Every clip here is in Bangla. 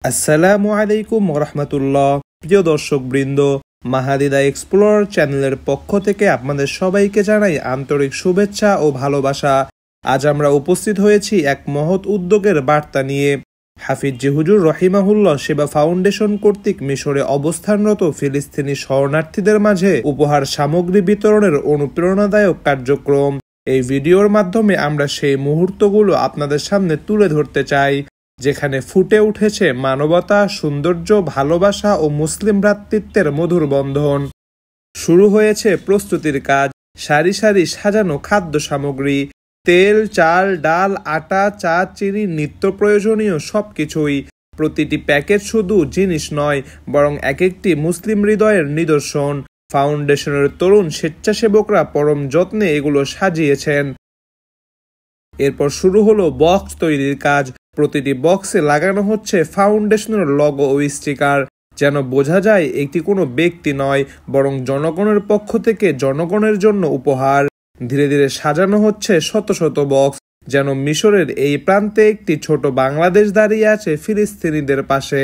আসসালামু আলাইকুম ওরহমতুল্লাহ। প্রিয় দর্শক বৃন্দ, মাহাদিদা এক্সপ্লোরার চ্যানেলের পক্ষ থেকে আপনাদের সবাইকে জানাই আন্তরিক শুভেচ্ছা ও ভালোবাসা। আজ আমরা উপস্থিত হয়েছি এক মহৎ উদ্যোগের বার্তা নিয়ে। হাফিজ জি হুজুর রহিমাহুল্লাহ সেবা ফাউন্ডেশন কর্তৃক মিশরে অবস্থানরত ফিলিস্তিনি শরণার্থীদের মাঝে উপহার সামগ্রী বিতরণের অনুপ্রেরণাদায়ক কার্যক্রম। এই ভিডিওর মাধ্যমে আমরা সেই মুহূর্তগুলো আপনাদের সামনে তুলে ধরতে চাই, যেখানে ফুটে উঠেছে মানবতা, সৌন্দর্য, ভালোবাসা ও মুসলিম ভ্রাতৃত্বের মধুর বন্ধন। শুরু হয়েছে প্রস্তুতির কাজ। সারি সারি সাজানো খাদ্য সামগ্রী, তেল, চাল, ডাল, আটা, চা, চিনি, নিত্য প্রয়োজনীয় সবকিছুই। প্রতিটি প্যাকেট শুধু জিনিস নয়, বরং এক একটি মুসলিম হৃদয়ের নিদর্শন। ফাউন্ডেশনের তরুণ স্বেচ্ছাসেবকরা পরম যত্নে এগুলো সাজিয়েছেন। এরপর শুরু হলো বক্স তৈরির কাজ। প্রতিটি বক্সে লাগানো হচ্ছে ফাউন্ডেশনের লোগো ও স্টিকার, যেন বোঝা যায় এটি কোনো ব্যক্তি নয়, বরং জনগণের পক্ষ থেকে জনগণের জন্য উপহার। ধীরে ধীরে সাজানো হচ্ছে শত শত বক্স, যেন মিশরের এই প্রান্তে একটি ছোট বাংলাদেশ দাঁড়িয়ে আছে ফিলিস্তিনিদের পাশে।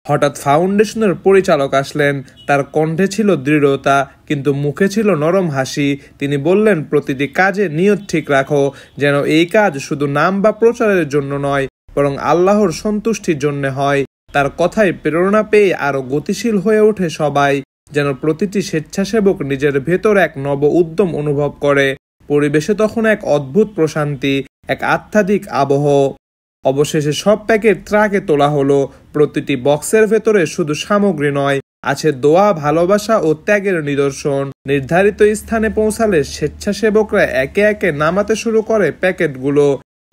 হঠাৎ ফাউন্ডেশনের পরিচালক আসলেন। তার কণ্ঠে ছিল দৃঢ়তা, কিন্তু মুখে ছিল নরম হাসি। তিনি বললেন, প্রতিটি কাজে নিয়ত ঠিক রাখো, যেন এই কাজ শুধু নাম বা প্রচারের জন্য নয়, বরং আল্লাহর সন্তুষ্টির জন্য হয়। তার কথায় প্রেরণা পেয়ে আরো গতিশীল হয়ে ওঠে সবাই, যেন প্রতিটি স্বেচ্ছাসেবক নিজের ভেতর এক নব উদ্যম অনুভব করে। পরিবেশে তখন এক অদ্ভুত প্রশান্তি, এক আধ্যাত্মিক আবহ। অবশেষে সব প্যাকেট ট্রাকে তোলা হলো। প্রতিটি বক্সের ভেতরে শুধু সামগ্রী নয়, আছে দোয়া, ভালোবাসা ও ত্যাগের নিদর্শন। নির্ধারিত স্থানে পৌঁছালে স্বেচ্ছাসেবকরা একে একে নামাতে শুরু করে প্যাকেটগুলো।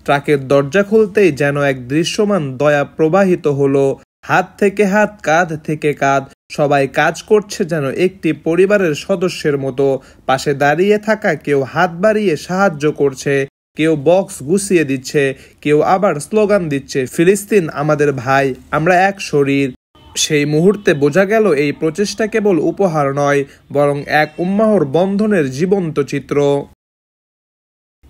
ট্রাকের দরজা খুলতেই যেন এক দৃশ্যমান দয়া প্রবাহিত হলো। হাত থেকে হাত, কাঁধ থেকে কাঁধ, সবাই কাজ করছে যেন একটি পরিবারের সদস্যের মতো। পাশে দাঁড়িয়ে থাকা কেউ হাত বাড়িয়ে সাহায্য করছে, কেউ বক্স গুছিয়ে দিচ্ছে, কেউ আবার স্লোগান দিচ্ছে, ফিলিস্তিন আমাদের ভাই, আমরা এক শরীর। সেই মুহূর্তে বোঝা গেল এই প্রচেষ্টা কেবল উপহার নয়, বরং এক উম্মাহর বন্ধনের জীবন্ত চিত্র।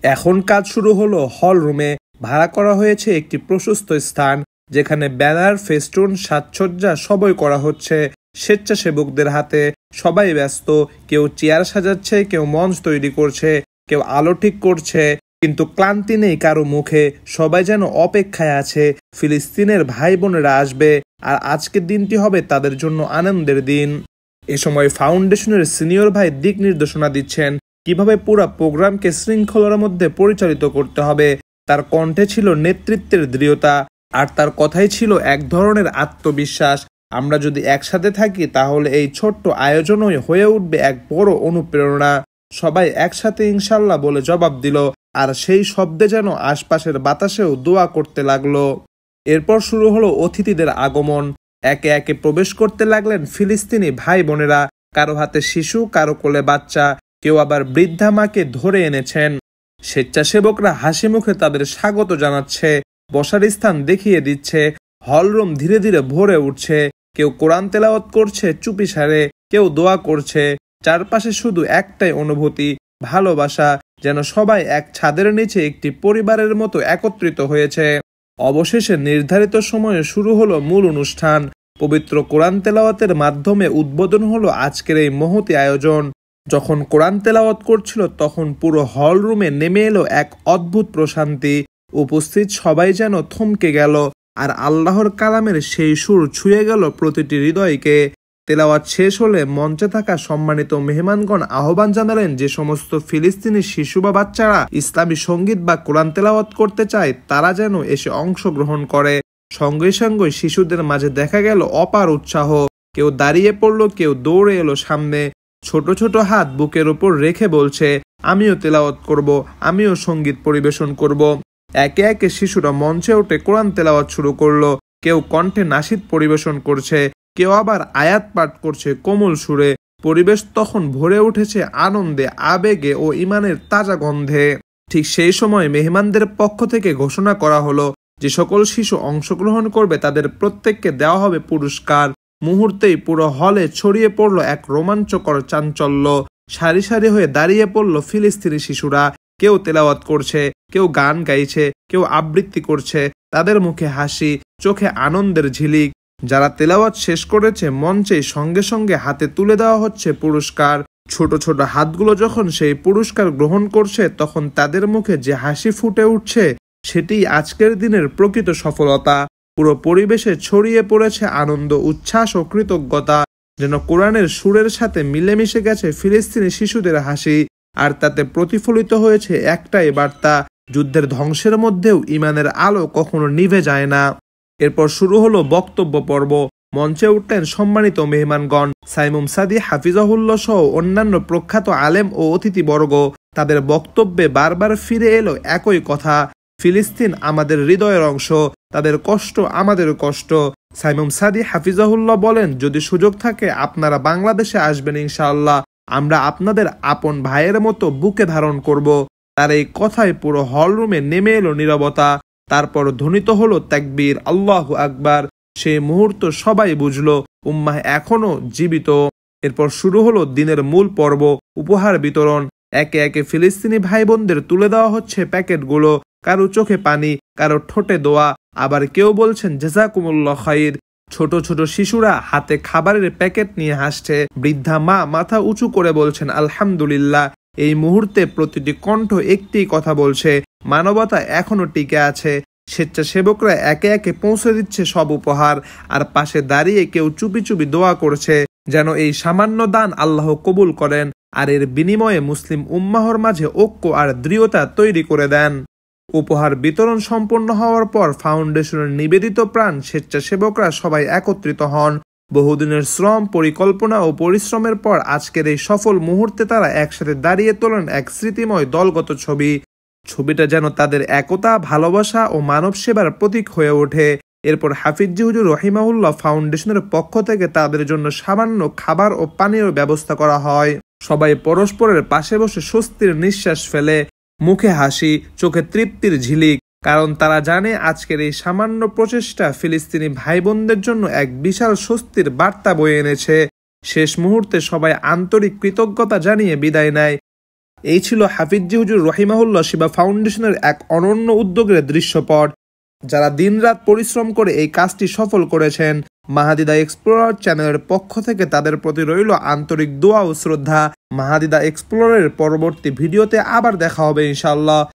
এখন কাজ শুরু হলো হল রুমে। ভাড়া করা হয়েছে একটি প্রশস্ত স্থান, যেখানে ব্যানার, ফেস্টুন, সাজসজ্জা সবই করা হচ্ছে স্বেচ্ছাসেবকদের হাতে। সবাই ব্যস্ত, কেউ চেয়ার সাজাচ্ছে, কেউ মঞ্চ তৈরি করছে, কেউ আলো ঠিক করছে, কিন্তু ক্লান্তি নেই কারো মুখে। সবাই যেন অপেক্ষায় আছে, ফিলিস্তিনের ভাই বোনেরা আসবে, আর আজকের দিনটি হবে তাদের জন্য আনন্দের দিন। এ সময় ফাউন্ডেশনের সিনিয়র ভাই দিক নির্দেশনা দিচ্ছেন, কিভাবে পুরো প্রোগ্রামকে শৃঙ্খলার মধ্যে পরিচালিত করতে হবে। তার কণ্ঠে ছিল নেতৃত্বের দৃঢ়তা, আর তার কথাই ছিল এক ধরনের আত্মবিশ্বাস। আমরা যদি একসাথে থাকি, তাহলে এই ছোট্ট আয়োজনই হয়ে উঠবে এক বড় অনুপ্রেরণা। সবাই একসাথে ইনশাল্লাহ বলে জবাব দিল, আর সেই শব্দে যেন আশপাশের বাতাসেও দোয়া করতে লাগলো। এরপর শুরু হলো অতিথিদের আগমন। একে একে প্রবেশ করতে লাগলেন ফিলিস্তিনি ভাই বোনেরা। কারো হাতে শিশু, কারো কোলে বাচ্চা, কেউ আবার বৃদ্ধা মাকে ধরে এনেছেন। স্বেচ্ছাসেবকরা হাসি মুখে তাদের স্বাগত জানাচ্ছে, বসার স্থান দেখিয়ে দিচ্ছে। হলরুম ধীরে ধীরে ভরে উঠছে। কেউ কোরআন তেলাওয়াত করছে চুপিসারে, কেউ দোয়া করছে। চারপাশে শুধু একটাই অনুভূতি, ভালোবাসা, যেন সবাই এক ছাদের নিচে একটি পরিবারের মতো একত্রিত হয়েছে। অবশেষে নির্ধারিত সময়ে শুরু হলো মূল অনুষ্ঠান। পবিত্র কোরআন তেলাওয়াতের মাধ্যমে উদ্বোধন হলো আজকের এই মহতী আয়োজন। যখন কোরআন তেলাওয়াত করছিল, তখন পুরো হল রুমে নেমে এলো এক অদ্ভুত প্রশান্তি। উপস্থিত সবাই যেন থমকে গেল, আর আল্লাহর কালামের সেই সুর ছুঁয়ে গেল প্রতিটি হৃদয়কে। তেলাওয়াত শেষ হলে মঞ্চে থাকা সম্মানিত মেহমানগণ আহ্বান জানালেন, যে সমস্ত ফিলিস্তিনি শিশু বা বাচ্চারা ইসলামী সঙ্গীত বা কোরআন তেলাওয়াত করতে চায়, তারা যেন এসে অংশগ্রহণ করে। সঙ্গে সঙ্গে শিশুদের মাঝে দেখা গেল অপার উৎসাহ। কেউ দাঁড়িয়ে পড়লো, কেউ দৌড়ে এলো সামনে। ছোট ছোট হাত বুকের উপর রেখে বলছে, আমিও তেলাওয়াত করব, আমিও সঙ্গীত পরিবেশন করব। একে একে শিশুরা মঞ্চে উঠে কোরআন তেলাওয়াত শুরু করলো। কেউ কণ্ঠে নাশিদ পরিবেশন করছে, কেউ আবার আয়াত পাঠ করছে কোমল সুরে। পরিবেশ তখন ভরে উঠেছে আনন্দে, আবেগে ও ইমানের তাজা গন্ধে। ঠিক সেই সময় মেহমানদের পক্ষ থেকে ঘোষণা করা হলো, যে সকল শিশু অংশগ্রহণ করবে তাদের প্রত্যেককে দেওয়া হবে পুরস্কার। মুহূর্তেই পুরো হলে ছড়িয়ে পড়ল এক রোমাঞ্চকর চাঞ্চল্য। সারি সারি হয়ে দাঁড়িয়ে পড়ল ফিলিস্তিনি শিশুরা। কেউ তেলাওয়াত করছে, কেউ গান গাইছে, কেউ আবৃত্তি করছে, তাদের মুখে হাসি, চোখে আনন্দের ঝিলিক। যারা তেলাওয়াত শেষ করেছে মঞ্চে সঙ্গে সঙ্গে হাতে তুলে দেওয়া হচ্ছে পুরস্কার। ছোট ছোট হাতগুলো যখন সেই পুরস্কার গ্রহণ করছে তখন তাদের মুখে যে হাসি ফুটে উঠছে সেটি আজকের দিনের প্রকৃত সফলতা। পুরো পরিবেশে ছড়িয়ে পড়েছে আনন্দ, উচ্ছ্বাস ও কৃতজ্ঞতা, যেন কোরআনের সুরের সাথে মিলেমিশে গেছে ফিলিস্তিনি শিশুদের হাসি। আর তাতে প্রতিফলিত হয়েছে একটাই বার্তা, যুদ্ধের ধ্বংসের মধ্যেও ইমানের আলো কখনো নিভে যায় না। এরপর শুরু হলো বক্তব্য পর্ব। মঞ্চে উঠলেন সম্মানিত মেহমানগণ, সাইমুম সাদি হাফিজাহুল্লাহ সহ অন্যান্য প্রখ্যাত আলেম ও অতিথিবর্গ। তাদের বক্তব্যে বারবার ফিরে এলো একই কথা, ফিলিস্তিন আমাদের হৃদয়ের অংশ, তাদের কষ্ট আমাদের কষ্ট। সাইমুম সাদি হাফিজাহুল্লাহ বলেন, যদি সুযোগ থাকে আপনারা বাংলাদেশে আসবেন ইনশাআল্লাহ, আমরা আপনাদের আপন ভাইয়ের মতো বুকে ধারণ করব। তার এই কথায় পুরো হলরুমে নেমে এলো নীরবতা। তারপর ধ্বনিত হলো তাকবীর, আল্লাহু আকবার। সেই মুহূর্ত সবাই বুঝলো উম্মাহ এখনো জীবিত। এরপর শুরু হলো দিনের মূল পর্ব, উপহার বিতরণ। একে একে ফিলিস্তিনি ভাই বোনদের তুলে দেওয়া হচ্ছে প্যাকেটগুলো। কারো চোখে পানি, কারো ঠোঁটে দোয়া, আবার কেউ বলছেন জাযাকুমুল্লাহ খাইর। ছোট ছোট শিশুরা হাতে খাবারের প্যাকেট নিয়ে হাসছে। বৃদ্ধা মা মাথা উঁচু করে বলছেন আলহামদুলিল্লাহ। এই মুহূর্তে প্রতিটি কণ্ঠ একটি কথা বলছে, মানবতা এখনো টিকে আছে। স্বেচ্ছাসেবকরা একে একে পৌঁছে দিচ্ছে সব উপহার, আর পাশে দাঁড়িয়ে কেউ চুপি চুপি দোয়া করছে যেন এই সামান্য দান আল্লাহ কবুল করেন আর এর বিনিময়ে মুসলিম উম্মাহর মাঝে ঐক্য আর দৃঢ়তা তৈরি করে দেন। উপহার বিতরণ সম্পন্ন হওয়ার পর ফাউন্ডেশনের নিবেদিত প্রাণ স্বেচ্ছাসেবকরা সবাই একত্রিত হন। বহুদিনের শ্রম, পরিকল্পনা ও পরিশ্রমের পর আজকের এই সফল মুহূর্তে তারা একসাথে দাঁড়িয়ে তোলেন এক স্মৃতিময় দলগত ছবি। ছবিটা যেন তাদের একতা, ভালোবাসা ও মানব সেবার প্রতীক হয়ে ওঠে। এরপর হাফিজি হুজুর রহিমাহুল্লাহ ফাউন্ডেশনের পক্ষ থেকে তাদের জন্য সামান্য খাবার ও পানীয় ব্যবস্থা করা হয়। সবাই পরস্পরের পাশে বসে স্বস্তির নিঃশ্বাস ফেলে, মুখে হাসি, চোখে তৃপ্তির ঝিলিক। কারণ তারা জানে আজকের এই সামান্য প্রচেষ্টা ফিলিস্তিনি ভাই বোনদের জন্য এক বিশাল স্বস্তির বার্তা বয়ে এনেছে। শেষ মুহূর্তে সবাই আন্তরিক কৃতজ্ঞতা জানিয়ে বিদায় নেয়। এই ছিল হাফিজি হুজুর রহিমাহুল্লাহ শিবা ফাউন্ডেশনের এক অনন্য উদ্যোগের দৃশ্যপট, যারা দিনরাত পরিশ্রম করে এই কাজটি সফল করেছেন। মাহাদি দ্য এক্সপ্লোরার চ্যানেলের পক্ষ থেকে তাদের প্রতি রইল আন্তরিক দোয়া ও শ্রদ্ধা। মাহাদি দ্য এক্সপ্লোরারের পরবর্তী ভিডিওতে আবার দেখা হবে ইনশাআল্লাহ।